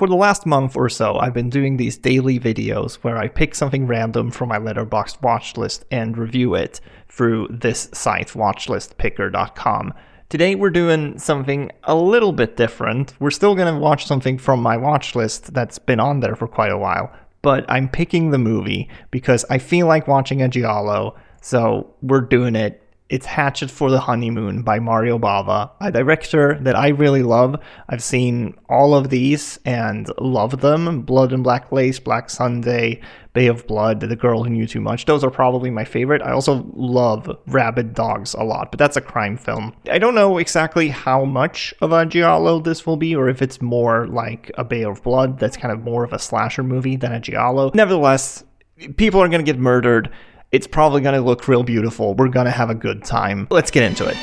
For the last month or so, I've been doing these daily videos where I pick something random from my Letterboxd watchlist and review it through this site, watchlistpicker.com. Today we're doing something a little bit different. We're still going to watch something from my watchlist that's been on there for quite a while, but I'm picking the movie because I feel like watching a giallo, so we're doing it. It's Hatchet for the Honeymoon by Mario Bava, a director that I really love. I've seen all of these and love them. Blood and Black Lace, Black Sunday, Bay of Blood, The Girl Who Knew Too Much. Those are probably my favorite. I also love Rabid Dogs a lot, but that's a crime film. I don't know exactly how much of a giallo this will be, or if it's more like a Bay of Blood that's kind of more of a slasher movie than a giallo. Nevertheless, people are going to get murdered. It's probably going to look real beautiful. We're going to have a good time. Let's get into it.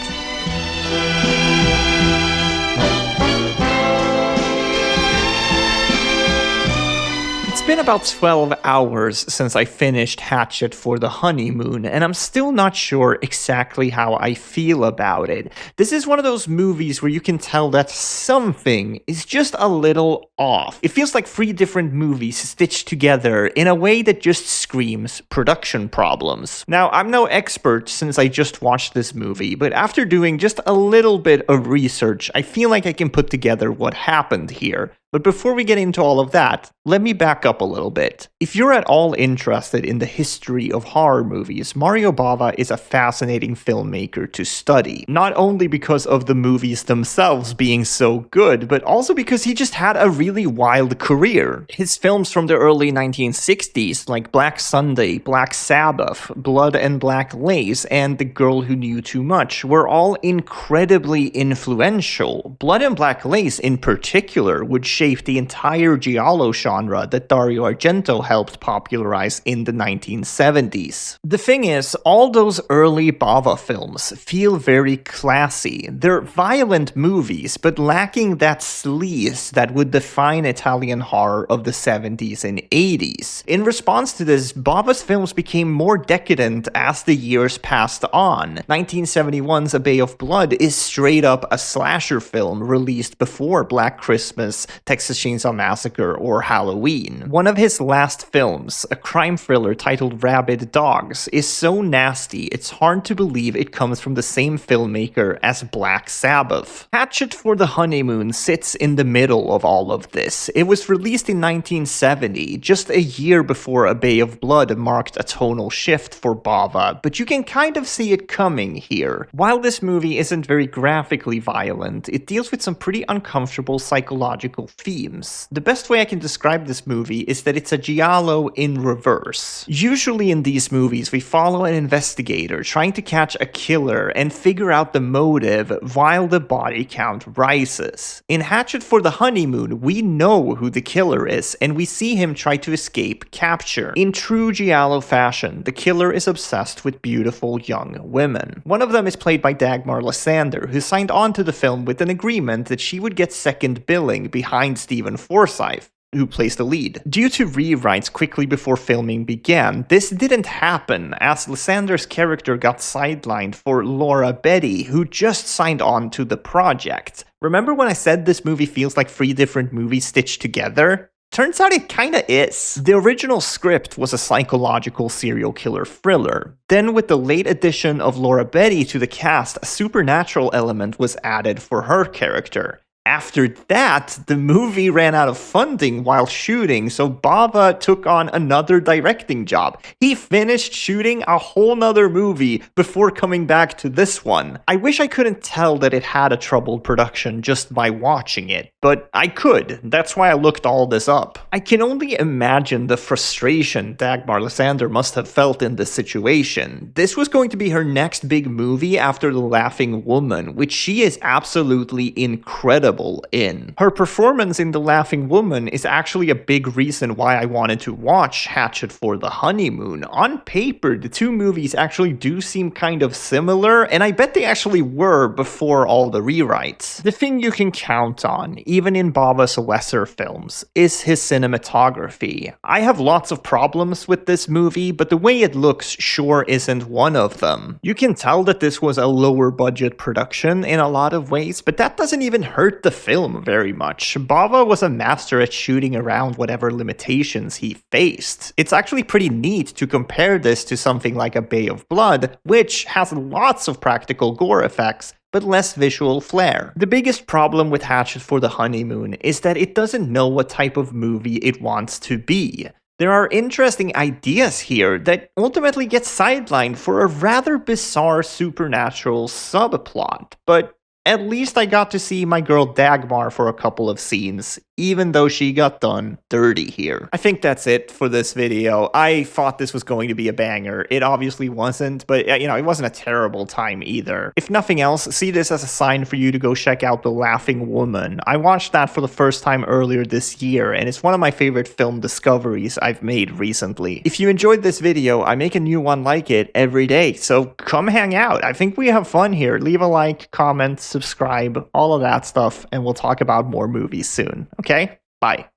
It's been about 12 hours since I finished Hatchet for the Honeymoon, and I'm still not sure exactly how I feel about it. This is one of those movies where you can tell that something is just a little off. It feels like 3 different movies stitched together in a way that just screams production problems. Now, I'm no expert since I just watched this movie, but after doing just a little bit of research, I feel like I can put together what happened here. But before we get into all of that, let me back up a little bit. If you're at all interested in the history of horror movies, Mario Bava is a fascinating filmmaker to study. Not only because of the movies themselves being so good, but also because he just had a really wild career. His films from the early 1960s, like Black Sunday, Black Sabbath, Blood and Black Lace, and The Girl Who Knew Too Much, were all incredibly influential. Blood and Black Lace, in particular, would shape the entire giallo genre that Dario Argento helped popularize in the 1970s. The thing is, all those early Bava films feel very classy. They're violent movies, but lacking that sleaze that would define Italian horror of the 70s and 80s. In response to this, Bava's films became more decadent as the years passed on. 1971's A Bay of Blood is straight up a slasher film released before Black Christmas, Texas Chainsaw Massacre, or Halloween. One of his last films, a crime thriller titled Rabid Dogs, is so nasty it's hard to believe it comes from the same filmmaker as Black Sabbath. Hatchet for the Honeymoon sits in the middle of all of this. It was released in 1970, just a year before A Bay of Blood marked a tonal shift for Bava, but you can kind of see it coming here. While this movie isn't very graphically violent, it deals with some pretty uncomfortable psychological themes. The best way I can describe this movie is that it's a giallo in reverse. Usually in these movies, we follow an investigator trying to catch a killer and figure out the motive while the body count rises. In Hatchet for the Honeymoon, we know who the killer is, and we see him try to escape capture. In true giallo fashion, the killer is obsessed with beautiful young women. One of them is played by Dagmar Lysander, who signed on to the film with an agreement that she would get second billing behind Stephen Forsythe, who plays the lead. Due to rewrites quickly before filming began, this didn't happen, as Lysander's character got sidelined for Laura Betty, who just signed on to the project. Remember when I said this movie feels like 3 different movies stitched together? Turns out it kinda is. The original script was a psychological serial killer thriller. Then with the late addition of Laura Betty to the cast, a supernatural element was added for her character. After that, the movie ran out of funding while shooting, so Bava took on another directing job. He finished shooting a whole nother movie before coming back to this one. I wish I couldn't tell that it had a troubled production just by watching it, but I could. That's why I looked all this up. I can only imagine the frustration Dagmar Lysander must have felt in this situation. This was going to be her next big movie after The Laughing Woman, which she is absolutely incredible in. Her performance in The Laughing Woman is actually a big reason why I wanted to watch Hatchet for the Honeymoon. On paper, the 2 movies actually do seem kind of similar, and I bet they actually were before all the rewrites. The thing you can count on, even in Bava's lesser films, is his cinematography. I have lots of problems with this movie, but the way it looks sure isn't one of them. You can tell that this was a lower budget production in a lot of ways, but that doesn't even hurt the film very much. Bava was a master at shooting around whatever limitations he faced. It's actually pretty neat to compare this to something like A Bay of Blood, which has lots of practical gore effects, but less visual flair. The biggest problem with Hatchet for the Honeymoon is that it doesn't know what type of movie it wants to be. There are interesting ideas here that ultimately get sidelined for a rather bizarre supernatural subplot, but at least I got to see my girl Dagmar for a couple of scenes, even though she got done dirty here. I think that's it for this video. I thought this was going to be a banger. It obviously wasn't, but it wasn't a terrible time either. If nothing else, see this as a sign for you to go check out The Laughing Woman. I watched that for the first time earlier this year, and it's one of my favorite film discoveries I've made recently. If you enjoyed this video, I make a new one like it every day, so come hang out. I think we have fun here. Leave a like, comment, subscribe, all of that stuff, and we'll talk about more movies soon. Okay? Bye.